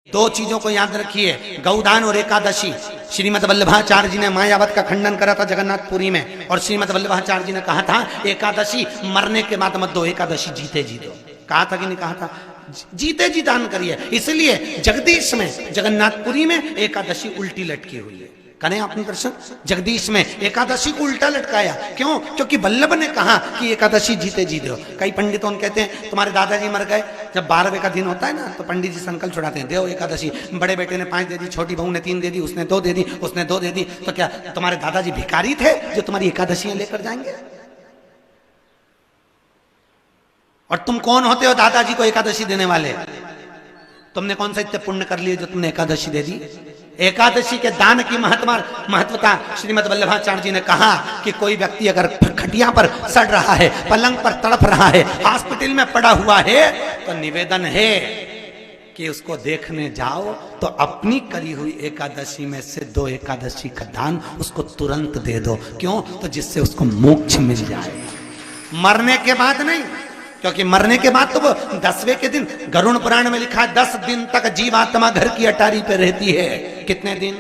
दो चीजों को याद रखिए, गौदान और एकादशी। श्रीमद वल्लभाचार्य जी ने मायावत का खंडन करा था जगन्नाथपुरी में, और श्रीमद वल्लभाचार्य जी ने कहा था एकादशी मरने के बाद मत दो, एकादशी जीते जी दो। कहा था कि नहीं कहा था? जीते जी दान करिए। इसलिए जगदीश में जगन्नाथपुरी में एकादशी उल्टी लटकी हुई है। करें आपने दर्शन? जगदीश में एकादशी को उल्टा लटकाया, क्यों? क्योंकि वल्लभ ने कहा कि एकादशी जीते जी दो। कई पंडितों कहते हैं तुम्हारे दादाजी मर गए, जब 12वें का दिन होता है ना तो पंडित जी संकल्प छुड़ाते हैं, देव एकादशी। बड़े बेटे ने 5 दे दी, छोटी बहू ने 3 दे दी, उसने 2 दे दी, उसने 2 दे दी, तो क्या तुम्हारे दादाजी भिखारी थे जो तुम्हारी एकादशियां लेकर जाएंगे? और तुम कौन होते हो दादाजी को एकादशी देने वाले? तुमने कौन सा इतने पुण्य कर लिए जो तुमने एकादशी दे दी? एकादशी के दान की महत्वता श्रीमद वल्लभाचार्य जी ने कहा कि कोई व्यक्ति अगर खटिया पर सड़ रहा है, पलंग पर तड़प रहा है, हॉस्पिटल में पड़ा हुआ है, तो निवेदन है कि उसको देखने जाओ तो अपनी करी हुई एकादशी में से 2 एकादशी का दान उसको तुरंत दे दो। क्यों? तो जिससे उसको मोक्ष मिल जाए, मरने के बाद नहीं। क्योंकि मरने के बाद तो वो 10वें के दिन, गरुड़ पुराण में लिखा है 10 दिन तक जीवात्मा घर की अटारी पे रहती है। कितने दिन?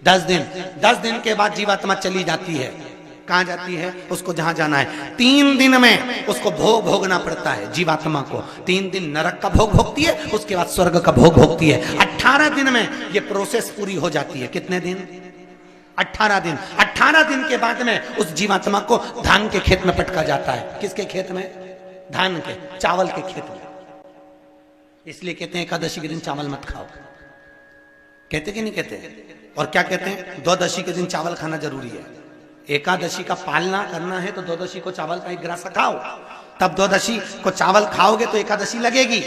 10 दिन। 10 दिन के बाद जीवात्मा चली जाती है। कहां जाती है? उसको जहां जाना है। 3 दिन में उसको भोग भोगना पड़ता है जीवात्मा को। 3 दिन नरक का भोग भोगती है, उसके बाद स्वर्ग का भोग भोगती है। 18 दिन में ये प्रोसेस पूरी हो जाती है। कितने दिन? 18 दिन। 18 दिन के बाद में उस जीवात्मा को धान के खेत में पटका जाता है। किसके खेत में? धान के, चावल के खेत में। इसलिए कहते हैं एकादशी के दिन चावल मत खाओ। कहते कि नहीं कहते? और क्या कहते हैं? द्वादशी के दिन चावल खाना जरूरी है। एकादशी का पालना करना है तो द्वादशी को चावल का 1 ग्रास खाओ, तब द्वादशी को चावल खाओगे तो एकादशी लगेगी।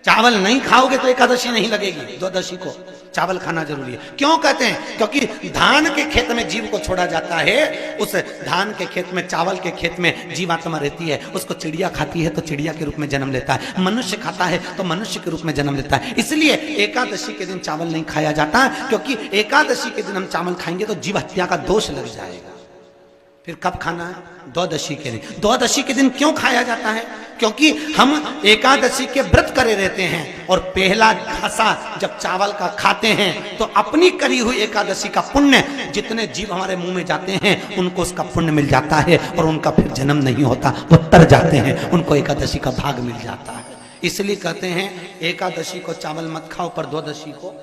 चावल नहीं खाओगे तो एकादशी नहीं लगेगी। द्वादशी को चावल खाना जरूरी है। क्यों कहते हैं? क्योंकि धान के खेत में जीव को छोड़ा जाता है, उस धान के खेत में, चावल के खेत में जीवात्मा रहती है। उसको चिड़िया खाती है तो चिड़िया के रूप में जन्म लेता है, मनुष्य खाता है तो मनुष्य के रूप में जन्म लेता है। इसलिए एकादशी के दिन चावल नहीं खाया जाता, क्योंकि एकादशी के दिन हम चावल खाएंगे तो जीव हत्या का दोष लग जाएगा। फिर कब खाना है? द्वादशी के दिन। द्वादशी के दिन क्यों खाया जाता है? क्योंकि हम एकादशी के व्रत करे रहते हैं, और पहला घासा जब चावल का खाते हैं तो अपनी करी हुई एकादशी का पुण्य, जितने जीव हमारे मुंह में जाते हैं उनको उसका पुण्य मिल जाता है, और उनका फिर जन्म नहीं होता, वो तर जाते हैं, उनको एकादशी का भाग मिल जाता है। इसलिए कहते हैं एकादशी को चावल मत खाओ, पर द्वादशी को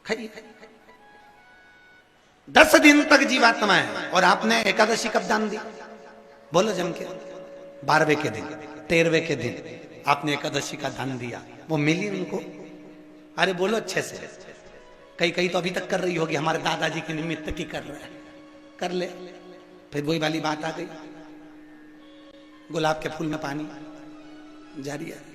खाइए। 10 दिन तक जीवात्मा है, और आपने एकादशी कब दान दी? बोलो जम के। 12वें के दिन, 13वें के दिन आपने एकादशी का दान दिया, वो मिली उनको? अरे बोलो अच्छे से। कई तो अभी तक कर रही होगी, हमारे दादाजी के निमित्त की कर रहे हैं, कर ले। फिर वही वाली बात आ गई, गुलाब के फूल में पानी जारी है।